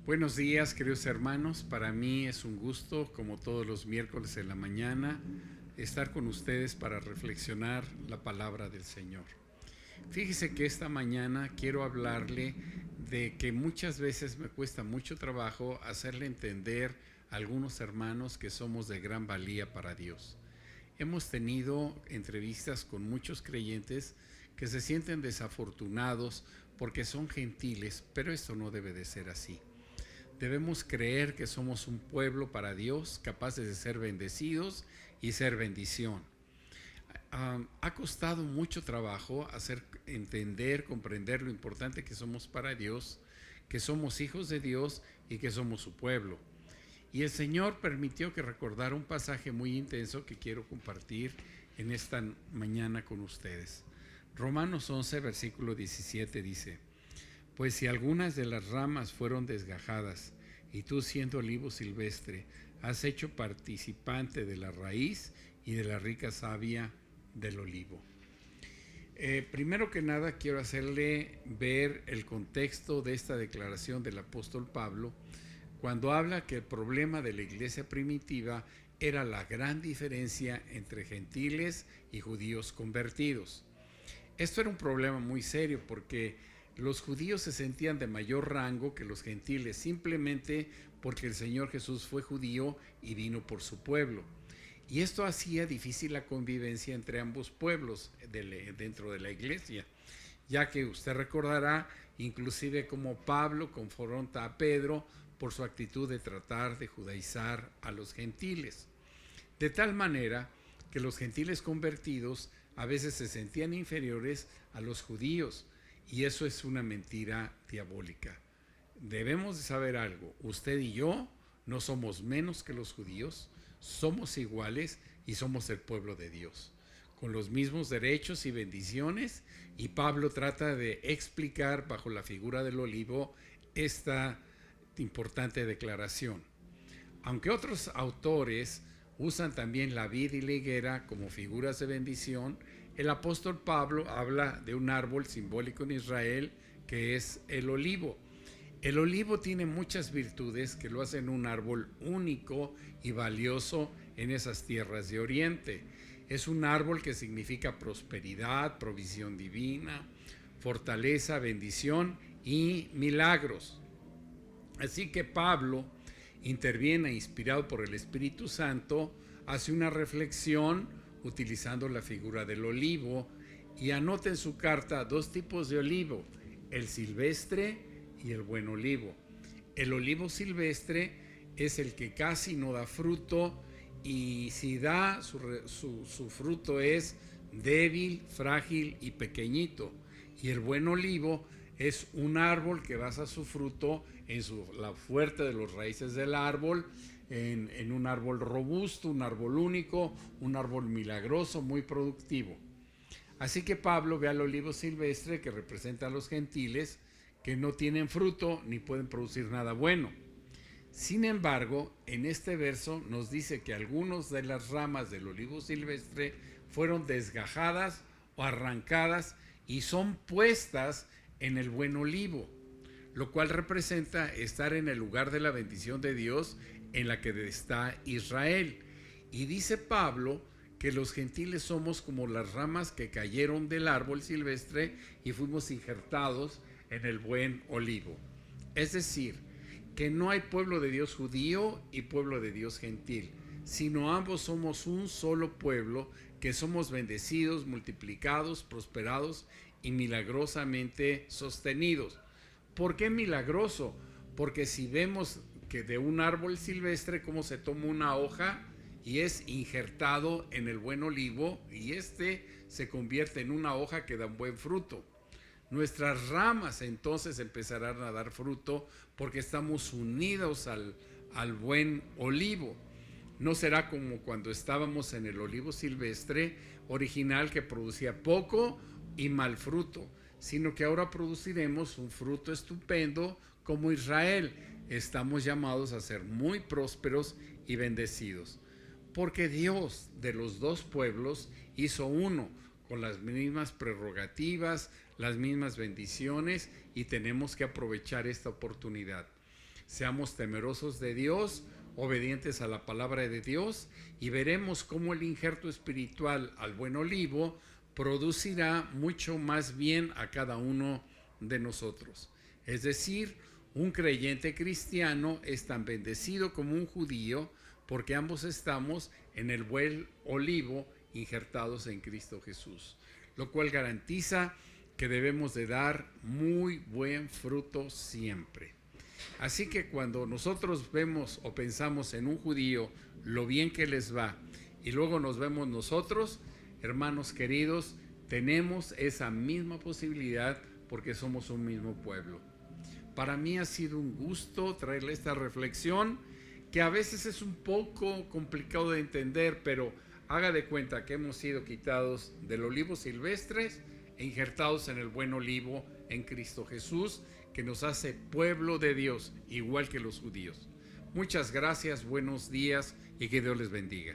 Buenos días, queridos hermanos. Para mí es un gusto, como todos los miércoles en la mañana, estar con ustedes para reflexionar la palabra del Señor. Fíjese que esta mañana quiero hablarle de que muchas veces me cuesta mucho trabajo hacerle entender a algunos hermanos que somos de gran valía para Dios. Hemos tenido entrevistas con muchos creyentes que se sienten desafortunados porque son gentiles, pero esto no debe de ser así. Debemos creer que somos un pueblo para Dios, capaces de ser bendecidos y ser bendición. Ha costado mucho trabajo hacer entender, comprender lo importante que somos para Dios, que somos hijos de Dios y que somos su pueblo. Y el Señor permitió que recordara un pasaje muy intenso que quiero compartir en esta mañana con ustedes. Romanos 11, versículo 17 dice: Pues si algunas de las ramas fueron desgajadas, y tú siendo olivo silvestre, has hecho participante de la raíz y de la rica savia del olivo. Primero que nada quiero hacerle ver el contexto de esta declaración del apóstol Pablo, cuando habla que el problema de la iglesia primitiva era la gran diferencia entre gentiles y judíos convertidos. Esto era un problema muy serio porque los judíos se sentían de mayor rango que los gentiles, simplemente porque el Señor Jesús fue judío y vino por su pueblo. Y esto hacía difícil la convivencia entre ambos pueblos dentro de la iglesia, ya que usted recordará inclusive cómo Pablo confronta a Pedro por su actitud de tratar de judaizar a los gentiles. De tal manera que los gentiles convertidos a veces se sentían inferiores a los judíos, y eso es una mentira diabólica. Debemos de saber algo: usted y yo no somos menos que los judíos, somos iguales y somos el pueblo de Dios, con los mismos derechos y bendiciones, y Pablo trata de explicar bajo la figura del olivo esta importante declaración. Aunque otros autores usan también la vid y la higuera como figuras de bendición, el apóstol Pablo habla de un árbol simbólico en Israel que es el olivo. El olivo tiene muchas virtudes que lo hacen un árbol único y valioso en esas tierras de Oriente. Es un árbol que significa prosperidad, provisión divina, fortaleza, bendición y milagros. Así que Pablo interviene, inspirado por el Espíritu Santo, hace una reflexión utilizando la figura del olivo, y anota en su carta dos tipos de olivo: el silvestre y el buen olivo. El olivo silvestre es el que casi no da fruto, y si da su fruto es débil, frágil y pequeñito. Y el buen olivo es un árbol que basa su fruto en la fuerte de las raíces del árbol, en un árbol robusto, un árbol único, un árbol milagroso, muy productivo. Así que Pablo ve al olivo silvestre, que representa a los gentiles, que no tienen fruto ni pueden producir nada bueno. Sin embargo, en este verso nos dice que algunas de las ramas del olivo silvestre fueron desgajadas o arrancadas y son puestas en el buen olivo, lo cual representa estar en el lugar de la bendición de Dios en la que está Israel. Y dice Pablo que los gentiles somos como las ramas que cayeron del árbol silvestre y fuimos injertados en el buen olivo. Es decir, que no hay pueblo de Dios judío y pueblo de Dios gentil, sino ambos somos un solo pueblo, que somos bendecidos, multiplicados, prosperados y milagrosamente sostenidos. ¿Por qué milagroso? Porque si vemos que de un árbol silvestre cómo se toma una hoja y es injertado en el buen olivo, y este se convierte en una hoja que da un buen fruto. Nuestras ramas entonces empezarán a dar fruto porque estamos unidos al buen olivo. No será como cuando estábamos en el olivo silvestre original, que producía poco y mal fruto, sino que ahora produciremos un fruto estupendo como Israel. Estamos llamados a ser muy prósperos y bendecidos, porque Dios de los dos pueblos hizo uno, con las mismas prerrogativas, las mismas bendiciones, y tenemos que aprovechar esta oportunidad. Seamos temerosos de Dios, obedientes a la palabra de Dios, y veremos cómo el injerto espiritual al buen olivo producirá mucho más bien a cada uno de nosotros. Es decir, un creyente cristiano es tan bendecido como un judío, porque ambos estamos en el buen olivo injertados en Cristo Jesús, lo cual garantiza que debemos de dar muy buen fruto siempre. Así que cuando nosotros vemos o pensamos en un judío, lo bien que les va, y luego nos vemos nosotros, hermanos queridos, tenemos esa misma posibilidad porque somos un mismo pueblo. Para mí ha sido un gusto traerle esta reflexión, que a veces es un poco complicado de entender, pero haga de cuenta que hemos sido quitados del olivo silvestres e injertados en el buen olivo en Cristo Jesús, que nos hace pueblo de Dios, igual que los judíos. Muchas gracias, buenos días y que Dios les bendiga.